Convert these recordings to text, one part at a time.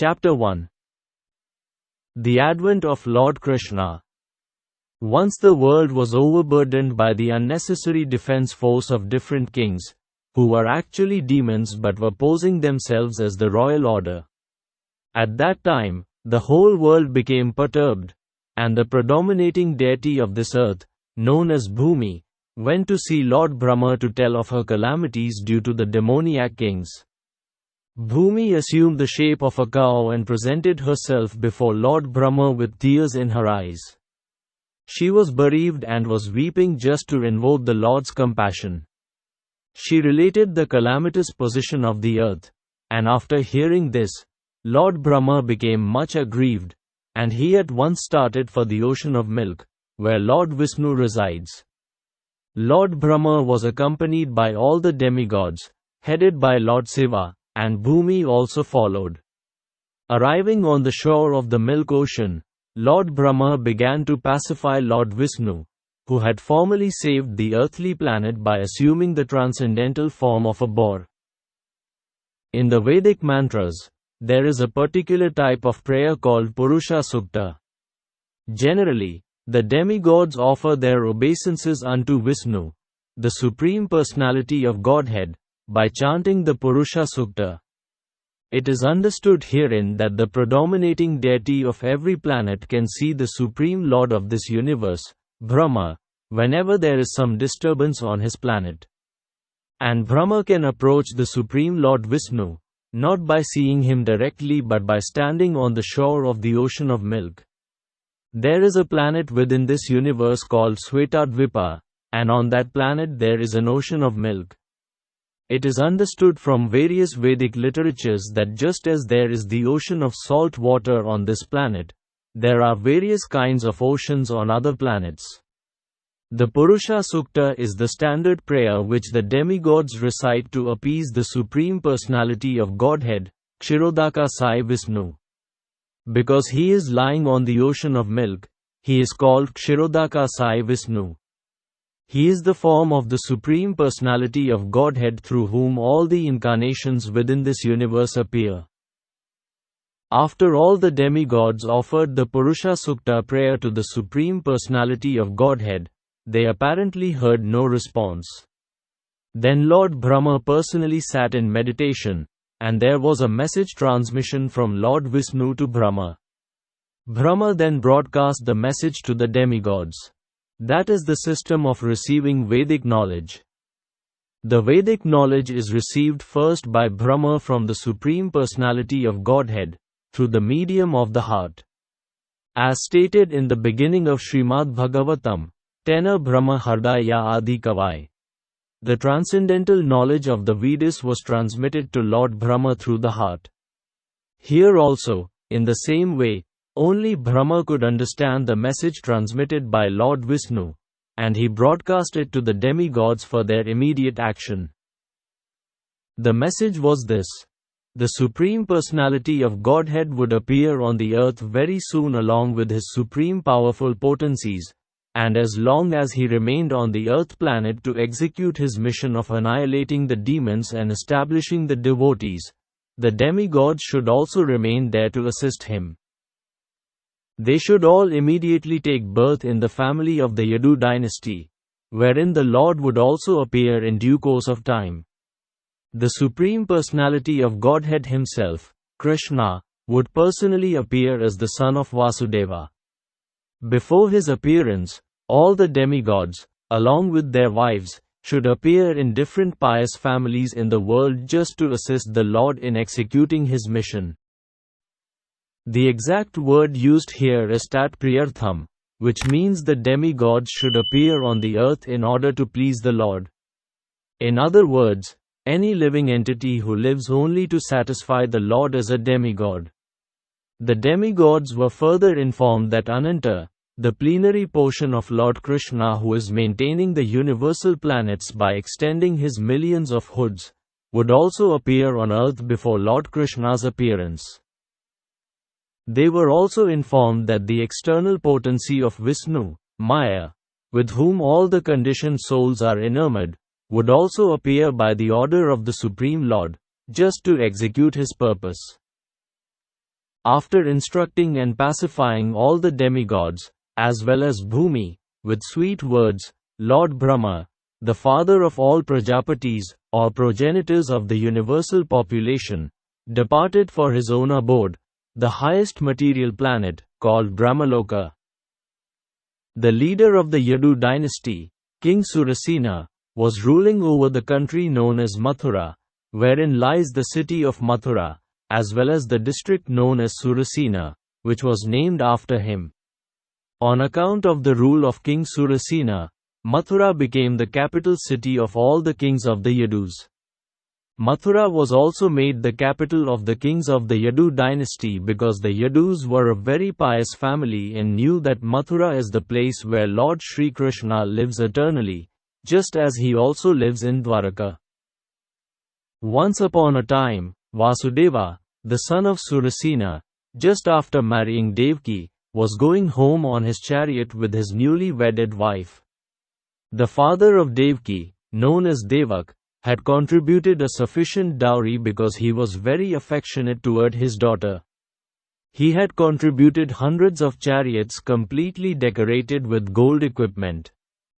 Chapter 1. The Advent of Lord Krishna. Once the world was overburdened by the unnecessary defense force of different kings, who were actually demons but were posing themselves as the royal order. At that time, the whole world became perturbed, and the predominating deity of this earth, known as Bhumi, went to see Lord Brahma to tell of her calamities due to the demoniac kings. Bhumi assumed the shape of a cow and presented herself before Lord Brahma with tears in her eyes. She was bereaved and was weeping just to invoke the Lord's compassion. She related the calamitous position of the earth, and after hearing this, Lord Brahma became much aggrieved, and he at once started for the ocean of milk, where Lord Vishnu resides. Lord Brahma was accompanied by all the demigods, headed by Lord Shiva, and Bhumi also followed. Arriving on the shore of the milk ocean, Lord Brahma began to pacify Lord Vishnu, who had formerly saved the earthly planet by assuming the transcendental form of a boar. In the Vedic mantras, there is a particular type of prayer called Purusha Sukta. Generally, the demigods offer their obeisances unto Vishnu, the Supreme Personality of Godhead, by chanting the Purusha Sukta. It is understood herein that the predominating deity of every planet can see the Supreme Lord of this universe, Brahma, whenever there is some disturbance on his planet. And Brahma can approach the Supreme Lord Vishnu, not by seeing him directly but by standing on the shore of the ocean of milk. There is a planet within this universe called Svetadvipa, and on that planet there is an ocean of milk. It is understood from various Vedic literatures that just as there is the ocean of salt water on this planet, there are various kinds of oceans on other planets. The Purusha Sukta is the standard prayer which the demigods recite to appease the Supreme Personality of Godhead, Kshirodaka Sai Vishnu. Because he is lying on the ocean of milk, he is called Kshirodaka Sai Vishnu. He is the form of the Supreme Personality of Godhead through whom all the incarnations within this universe appear. After all the demigods offered the Purusha Sukta prayer to the Supreme Personality of Godhead, they apparently heard no response. Then Lord Brahma personally sat in meditation, and there was a message transmission from Lord Vishnu to Brahma. Brahma then broadcast the message to the demigods. That is the system of receiving Vedic knowledge. The Vedic knowledge is received first by Brahma from the Supreme Personality of Godhead, through the medium of the heart. As stated in the beginning of Srimad Bhagavatam, Tena Brahma Hardaya Adi Kavai. The transcendental knowledge of the Vedas was transmitted to Lord Brahma through the heart. Here also, in the same way, only Brahma could understand the message transmitted by Lord Vishnu, and he broadcast it to the demigods for their immediate action. The message was this: the Supreme Personality of Godhead would appear on the earth very soon along with his supreme powerful potencies, and as long as he remained on the earth planet to execute his mission of annihilating the demons and establishing the devotees, the demigods should also remain there to assist him. They should all immediately take birth in the family of the Yadu dynasty, wherein the Lord would also appear in due course of time. The Supreme Personality of Godhead himself, Krishna, would personally appear as the son of Vasudeva. Before his appearance, all the demigods, along with their wives, should appear in different pious families in the world just to assist the Lord in executing his mission. The exact word used here is tat priyartham, which means the demigods should appear on the earth in order to please the Lord. In other words, any living entity who lives only to satisfy the Lord is a demigod. The demigods were further informed that Ananta, the plenary portion of Lord Krishna who is maintaining the universal planets by extending his millions of hoods, would also appear on earth before Lord Krishna's appearance. They were also informed that the external potency of Vishnu, Maya, with whom all the conditioned souls are enamored, would also appear by the order of the Supreme Lord, just to execute his purpose. After instructing and pacifying all the demigods, as well as Bhumi, with sweet words, Lord Brahma, the father of all Prajapatis, or progenitors of the universal population, departed for his own abode, the highest material planet, called Brahmaloka. The leader of the Yadu dynasty, King Surasena, was ruling over the country known as Mathura, wherein lies the city of Mathura, as well as the district known as Surasena, which was named after him. On account of the rule of King Surasena, Mathura became the capital city of all the kings of the Yadus. Mathura was also made the capital of the kings of the Yadu dynasty because the Yadus were a very pious family and knew that Mathura is the place where Lord Sri Krishna lives eternally, just as he also lives in Dwaraka. Once upon a time, Vasudeva, the son of Surasena, just after marrying Devaki, was going home on his chariot with his newly wedded wife. The father of Devaki, known as Devak, had contributed a sufficient dowry because he was very affectionate toward his daughter. He had contributed hundreds of chariots completely decorated with gold equipment.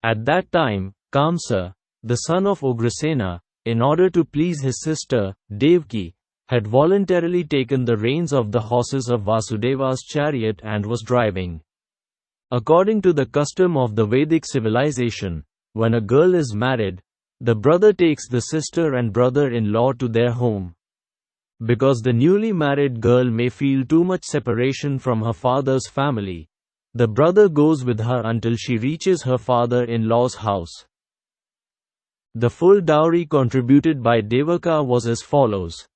At that time, Kṛṣṇa, the son of Ugrasena, in order to please his sister, Devaki, had voluntarily taken the reins of the horses of Vasudeva's chariot and was driving. According to the custom of the Vedic civilization, when a girl is married, the brother takes the sister and brother-in-law to their home. Because the newly married girl may feel too much separation from her father's family, the brother goes with her until she reaches her father-in-law's house. The full dowry contributed by Devaka was as follows: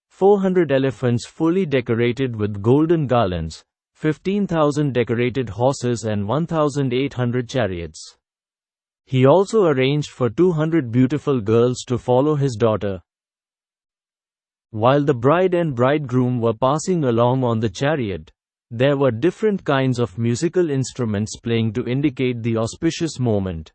400 elephants fully decorated with golden garlands, 15,000 decorated horses and 1,800 chariots. He also arranged for 200 beautiful girls to follow his daughter. While the bride and bridegroom were passing along on the chariot, there were different kinds of musical instruments playing to indicate the auspicious moment.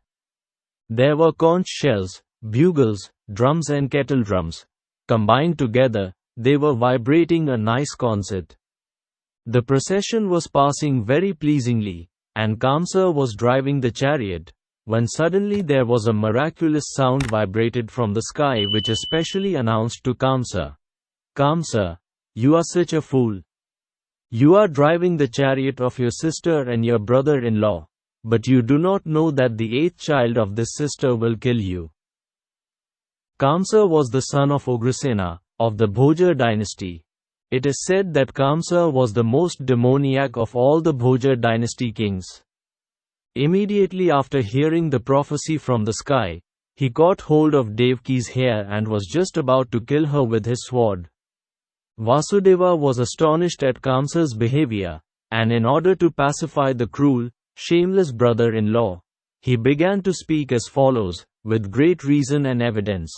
There were conch shells, bugles, drums and kettle drums. Combined together, they were vibrating a nice concert. The procession was passing very pleasingly, and Kṛṣṇa was driving the chariot, when suddenly there was a miraculous sound vibrated from the sky which especially announced to Kṛṣṇa, "Kṛṣṇa, you are such a fool. You are driving the chariot of your sister and your brother-in-law, but you do not know that the eighth child of this sister will kill you." Kṛṣṇa was the son of Ugrasena, of the Bhoja dynasty. It is said that Kṛṣṇa was the most demoniac of all the Bhoja dynasty kings. Immediately after hearing the prophecy from the sky, he caught hold of Devaki's hair and was just about to kill her with his sword. Vasudeva was astonished at Kṛṣṇa's behavior, and in order to pacify the cruel, shameless brother-in-law, he began to speak as follows, with great reason and evidence.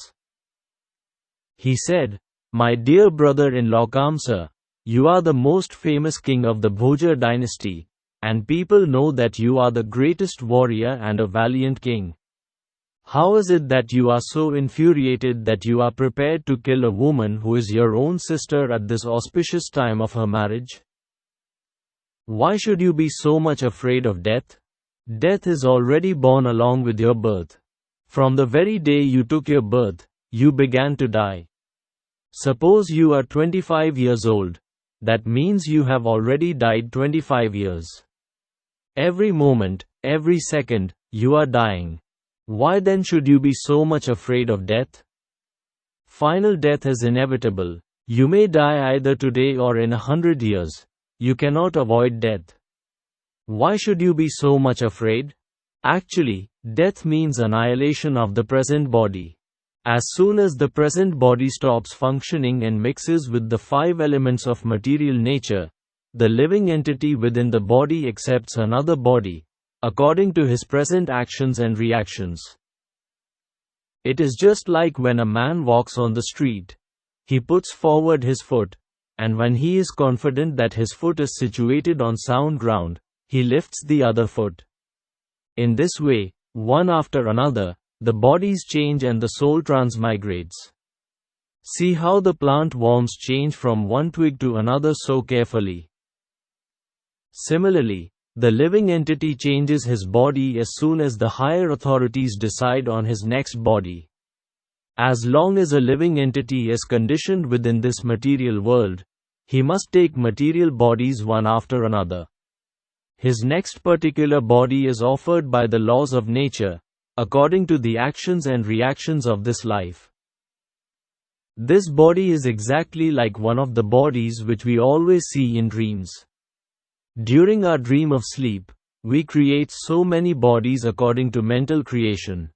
He said, "My dear brother-in-law Kṛṣṇa, you are the most famous king of the Bhoja dynasty, and people know that you are the greatest warrior and a valiant king. How is it that you are so infuriated that you are prepared to kill a woman who is your own sister at this auspicious time of her marriage? Why should you be so much afraid of death? Death is already born along with your birth. From the very day you took your birth, you began to die. Suppose you are 25 years old, that means you have already died 25 years. Every moment, every second, you are dying. Why then should you be so much afraid of death? Final death is inevitable. You may die either today or in 100 years. You cannot avoid death. Why should you be so much afraid? Actually, death means annihilation of the present body. As soon as the present body stops functioning and mixes with the five elements of material nature, the living entity within the body accepts another body, according to his present actions and reactions. It is just like when a man walks on the street. He puts forward his foot, and when he is confident that his foot is situated on sound ground, he lifts the other foot. In this way, one after another, the bodies change and the soul transmigrates. See how the plant worms change from one twig to another so carefully. Similarly, the living entity changes his body as soon as the higher authorities decide on his next body. As long as a living entity is conditioned within this material world, he must take material bodies one after another. His next particular body is offered by the laws of nature, according to the actions and reactions of this life. This body is exactly like one of the bodies which we always see in dreams. During our dream of sleep, we create so many bodies according to mental creation.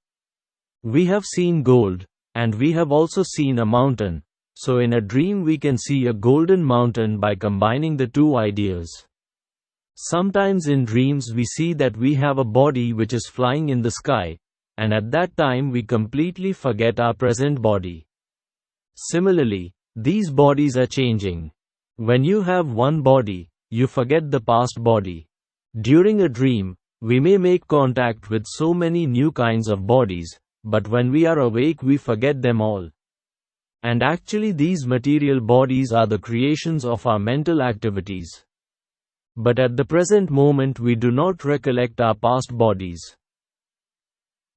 We have seen gold, and we have also seen a mountain, so in a dream we can see a golden mountain by combining the two ideas. Sometimes in dreams we see that we have a body which is flying in the sky, and at that time we completely forget our present body. Similarly, these bodies are changing. When you have one body, you forget the past body. During a dream, we may make contact with so many new kinds of bodies, but when we are awake we forget them all. And actually these material bodies are the creations of our mental activities. But at the present moment we do not recollect our past bodies.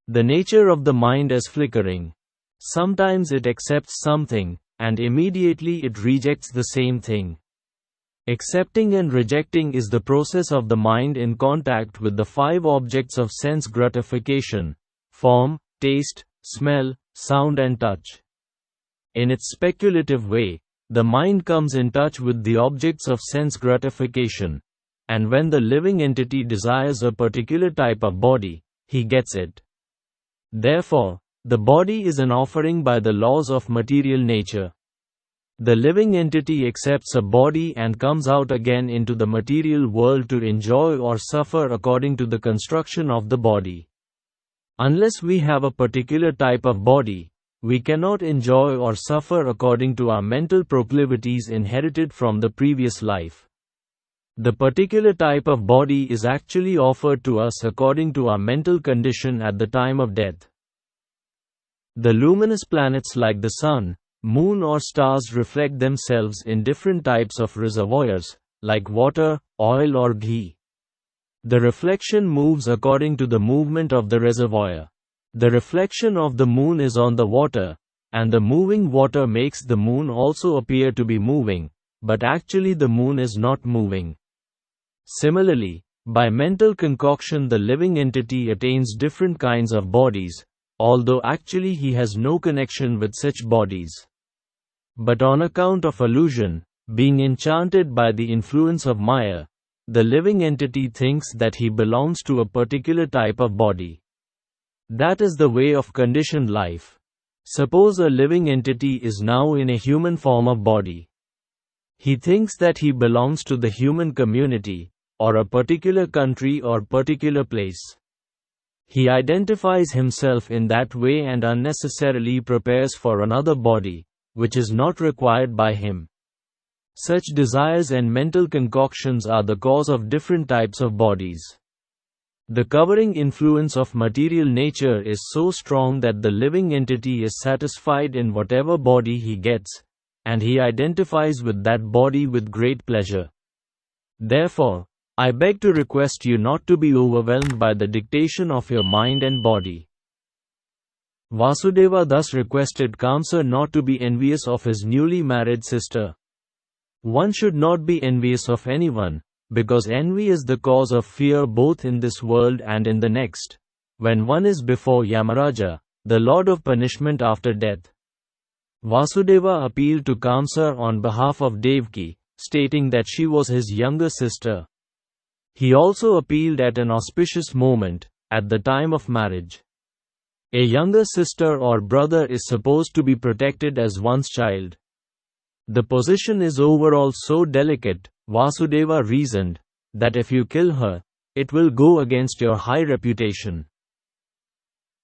The nature of the mind is flickering. Sometimes it accepts something, and immediately it rejects the same thing. Accepting and rejecting is the process of the mind in contact with the five objects of sense gratification: form, taste, smell, sound and touch. In its speculative way, the mind comes in touch with the objects of sense gratification, and when the living entity desires a particular type of body, he gets it. Therefore, the body is an offering by the laws of material nature. The living entity accepts a body and comes out again into the material world to enjoy or suffer according to the construction of the body. Unless we have a particular type of body, we cannot enjoy or suffer according to our mental proclivities inherited from the previous life. The particular type of body is actually offered to us according to our mental condition at the time of death. The luminous planets like the sun, moon or stars reflect themselves in different types of reservoirs, like water, oil or ghee. The reflection moves according to the movement of the reservoir. The reflection of the moon is on the water, and the moving water makes the moon also appear to be moving, but actually the moon is not moving. Similarly, by mental concoction the living entity attains different kinds of bodies, although actually he has no connection with such bodies. But on account of illusion, being enchanted by the influence of Maya, the living entity thinks that he belongs to a particular type of body. That is the way of conditioned life. Suppose a living entity is now in a human form of body. He thinks that he belongs to the human community, or a particular country or particular place. He identifies himself in that way and unnecessarily prepares for another body, which is not required by him. Such desires and mental concoctions are the cause of different types of bodies. The covering influence of material nature is so strong that the living entity is satisfied in whatever body he gets, and he identifies with that body with great pleasure. Therefore, I beg to request you not to be overwhelmed by the dictation of your mind and body. Vasudeva thus requested Kṛṣṇa not to be envious of his newly married sister. One should not be envious of anyone, because envy is the cause of fear both in this world and in the next, when one is before Yamaraja, the lord of punishment after death. Vasudeva appealed to Kṛṣṇa on behalf of Devaki, stating that she was his younger sister. He also appealed at an auspicious moment, at the time of marriage. A younger sister or brother is supposed to be protected as one's child. The position is overall so delicate, Vasudeva reasoned, that if you kill her, it will go against your high reputation.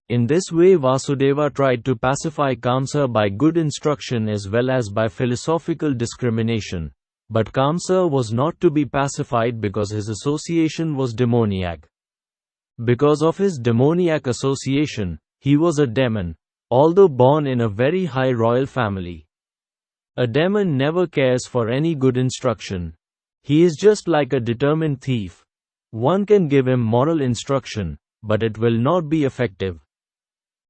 In this way Vasudeva tried to pacify Kṛṣṇa by good instruction as well as by philosophical discrimination, but Kṛṣṇa was not to be pacified because his association was demoniac. Because of his demoniac association, he was a demon, although born in a very high royal family. A demon never cares for any good instruction. He is just like a determined thief. One can give him moral instruction, but it will not be effective.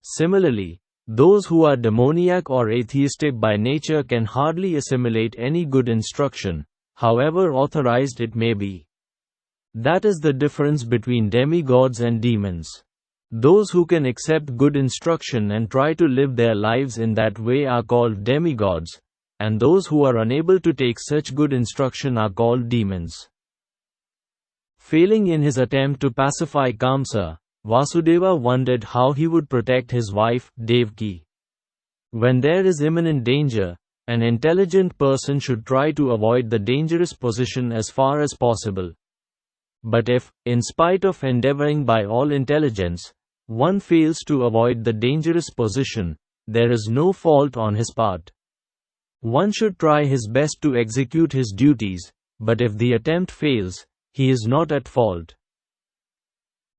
Similarly, those who are demoniac or atheistic by nature can hardly assimilate any good instruction, however authorized it may be. That is the difference between demigods and demons. Those who can accept good instruction and try to live their lives in that way are called demigods, and those who are unable to take such good instruction are called demons. Failing in his attempt to pacify Kṛṣṇa, Vasudeva wondered how he would protect his wife, Devaki. When there is imminent danger, an intelligent person should try to avoid the dangerous position as far as possible. But if, in spite of endeavoring by all intelligence, one fails to avoid the dangerous position, there is no fault on his part. One should try his best to execute his duties, but if the attempt fails, he is not at fault.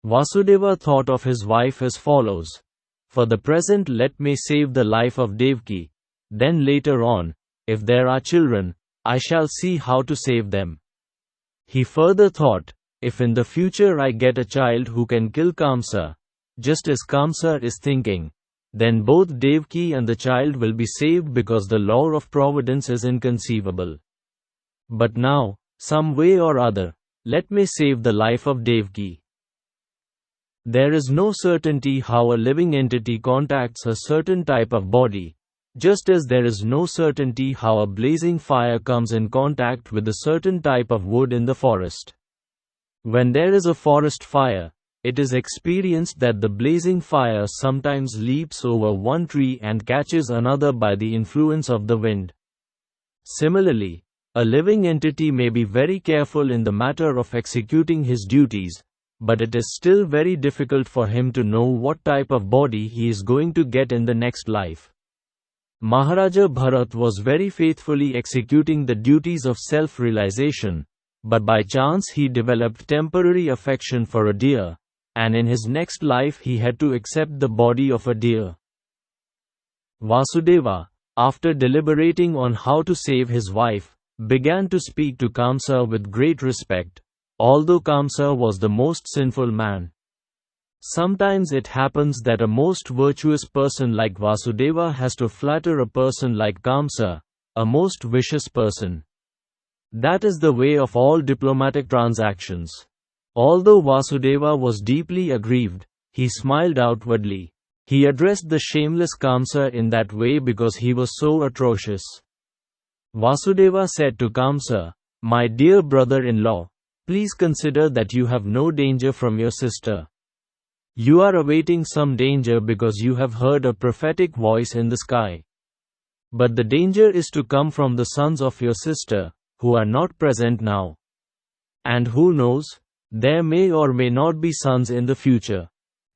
Vasudeva thought of his wife as follows: for the present let me save the life of Devaki, then later on, if there are children, I shall see how to save them. He further thought, if in the future I get a child who can kill Kṛṣṇa, just as Kṛṣṇa is thinking, then both Devaki and the child will be saved because the law of providence is inconceivable. But now, some way or other, let me save the life of Devaki. There is no certainty how a living entity contacts a certain type of body, just as there is no certainty how a blazing fire comes in contact with a certain type of wood in the forest. When there is a forest fire, it is experienced that the blazing fire sometimes leaps over one tree and catches another by the influence of the wind. Similarly, a living entity may be very careful in the matter of executing his duties, but it is still very difficult for him to know what type of body he is going to get in the next life. Maharaja Bharat was very faithfully executing the duties of self-realization, but by chance he developed temporary affection for a deer, and in his next life he had to accept the body of a deer. Vasudeva, after deliberating on how to save his wife, began to speak to Kṛṣṇa with great respect, although Kṛṣṇa was the most sinful man. Sometimes it happens that a most virtuous person like Vasudeva has to flatter a person like Kṛṣṇa, a most vicious person. That is the way of all diplomatic transactions. Although Vasudeva was deeply aggrieved, he smiled outwardly. He addressed the shameless Kṛṣṇa in that way because he was so atrocious. Vasudeva said to Kṛṣṇa, "My dear brother-in-law, please consider that you have no danger from your sister. You are awaiting some danger because you have heard a prophetic voice in the sky. But the danger is to come from the sons of your sister, who are not present now. And who knows, there may or may not be sons in the future.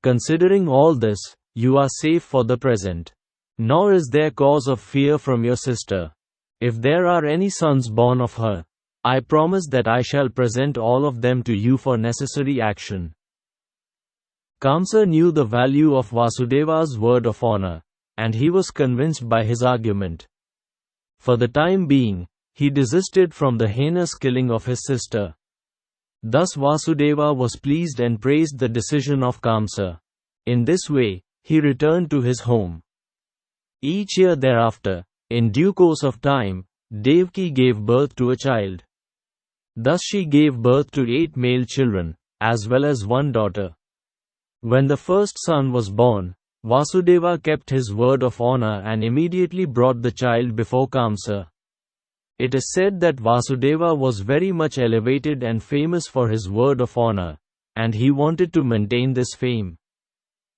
Considering all this, you are safe for the present. Nor is there cause of fear from your sister. If there are any sons born of her, I promise that I shall present all of them to you for necessary action." Kṛṣṇa knew the value of Vasudeva's word of honor, and he was convinced by his argument. For the time being, he desisted from the heinous killing of his sister. Thus Vasudeva was pleased and praised the decision of Kṛṣṇa. In this way, he returned to his home. Each year thereafter, in due course of time, Devaki gave birth to a child. Thus she gave birth to 8 male children, as well as 1 daughter. When the first son was born, Vasudeva kept his word of honor and immediately brought the child before Kṛṣṇa. It is said that Vasudeva was very much elevated and famous for his word of honor, and he wanted to maintain this fame.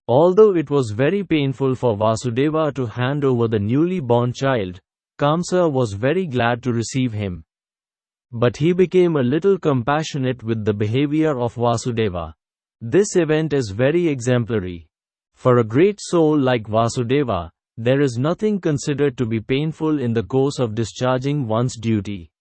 Although it was very painful for Vasudeva to hand over the newly born child, Kṛṣṇa was very glad to receive him. But he became a little compassionate with the behavior of Vasudeva. This event is very exemplary. For a great soul like Vasudeva, there is nothing considered to be painful in the course of discharging one's duty.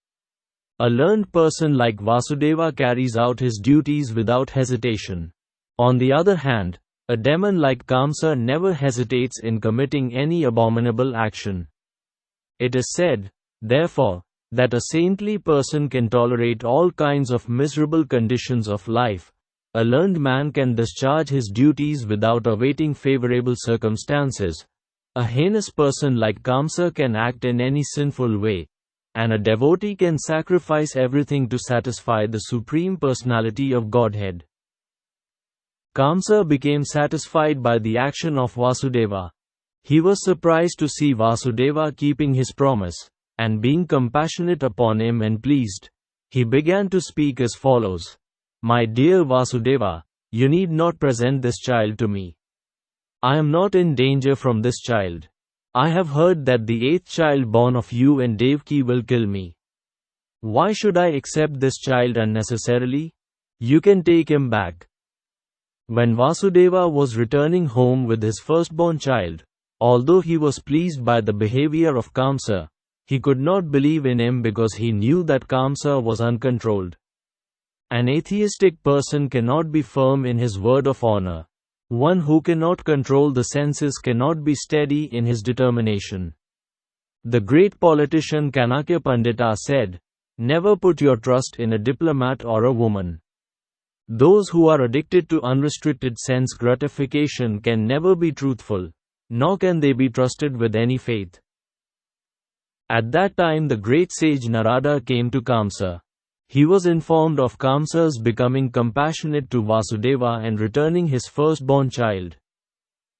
A learned person like Vasudeva carries out his duties without hesitation. On the other hand, a demon like Kṛṣṇa never hesitates in committing any abominable action. It is said, Therefore, that a saintly person can tolerate all kinds of miserable conditions of life, a learned man can discharge his duties without awaiting favorable circumstances, a heinous person like Kṛṣṇa can act in any sinful way, and a devotee can sacrifice everything to satisfy the Supreme Personality of Godhead. Kṛṣṇa became satisfied by the action of Vasudeva. He was surprised to see Vasudeva keeping his promise, and being compassionate upon him and pleased, he began to speak as follows: "My dear Vasudeva, you need not present this child to me. I am not in danger from this child. I have heard that the 8th child born of you and Devaki will kill me. Why should I accept this child unnecessarily? You can take him back." When Vasudeva was returning home with his firstborn child, although he was pleased by the behavior of Kṛṣṇa, he could not believe in him because he knew that Kṛṣṇa was uncontrolled. An atheistic person cannot be firm in his word of honor. One who cannot control the senses cannot be steady in his determination. The great politician Kanakya Pandita said, "Never put your trust in a diplomat or a woman. Those who are addicted to unrestricted sense gratification can never be truthful, nor can they be trusted with any faith." At that time the great sage Narada came to Kṛṣṇa. He was informed of Kṛṣṇa's becoming compassionate to Vasudeva and returning his firstborn child.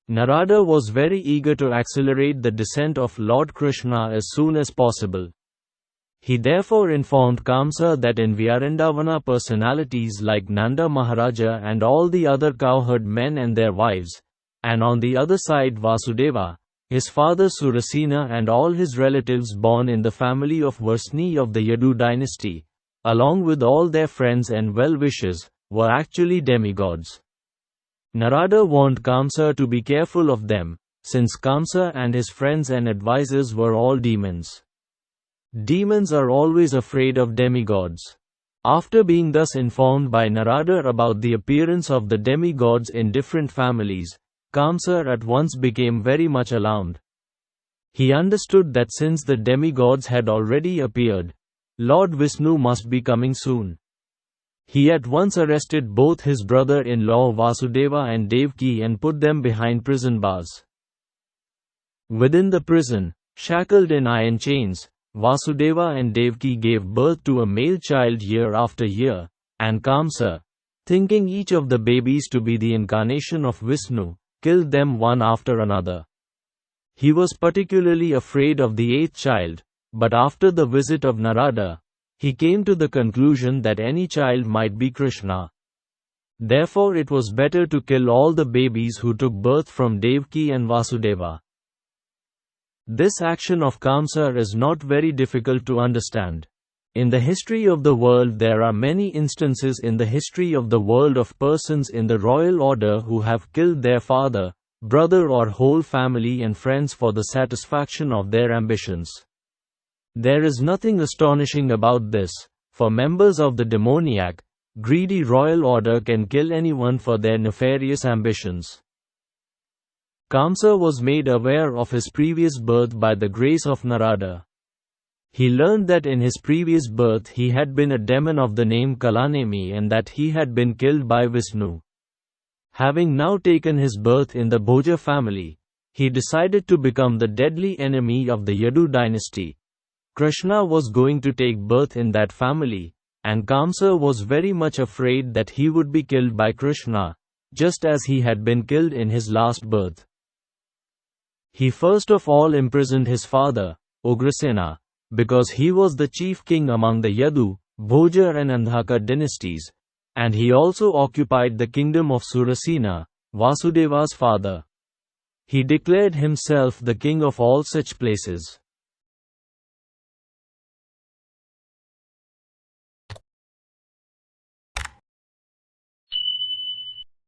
Narada was very eager to accelerate the descent of Lord Krishna as soon as possible. He therefore informed Kṛṣṇa that in Vrindavana personalities like Nanda Maharaja and all the other cowherd men and their wives, and on the other side Vasudeva, his father Surasena and all his relatives born in the family of Varsni of the Yadu dynasty, along with all their friends and well-wishers, were actually demigods. Narada warned Kṛṣṇa to be careful of them, since Kṛṣṇa and his friends and advisors were all demons. Demons are always afraid of demigods. After being thus informed by Narada about the appearance of the demigods in different families, Kṛṣṇa at once became very much alarmed. He understood that since the demigods had already appeared, Lord Vishnu must be coming soon. He at once arrested both his brother-in-law Vasudeva and Devaki and put them behind prison bars. Within the prison, shackled in iron chains, Vasudeva and Devaki gave birth to a male child year after year, and Kṛṣṇa, thinking each of the babies to be the incarnation of Vishnu, killed them one after another. He was particularly afraid of the 8th child, but after the visit of Narada, he came to the conclusion that any child might be Kṛṣṇa. Therefore it was better to kill all the babies who took birth from Devaki and Vasudeva. This action of Kṛṣṇa is not very difficult to understand. In the history of the world there are many instances in the history of the world of persons in the royal order who have killed their father, brother or whole family and friends for the satisfaction of their ambitions. There is nothing astonishing about this, for members of the demoniac, greedy royal order can kill anyone for their nefarious ambitions. Kṛṣṇa was made aware of his previous birth by the grace of Narada. He learned that in his previous birth he had been a demon of the name Kalanemi and that he had been killed by Vishnu. Having now taken his birth in the Bhoja family, he decided to become the deadly enemy of the Yadu dynasty. Kṛṣṇa was going to take birth in that family, and Kṛṣṇa was very much afraid that he would be killed by Kṛṣṇa, just as he had been killed in his last birth. He first of all imprisoned his father, Ugrasena, because he was the chief king among the Yadu, Bhoja and Andhaka dynasties, and he also occupied the kingdom of Surasena, Vasudeva's father. He declared himself the king of all such places.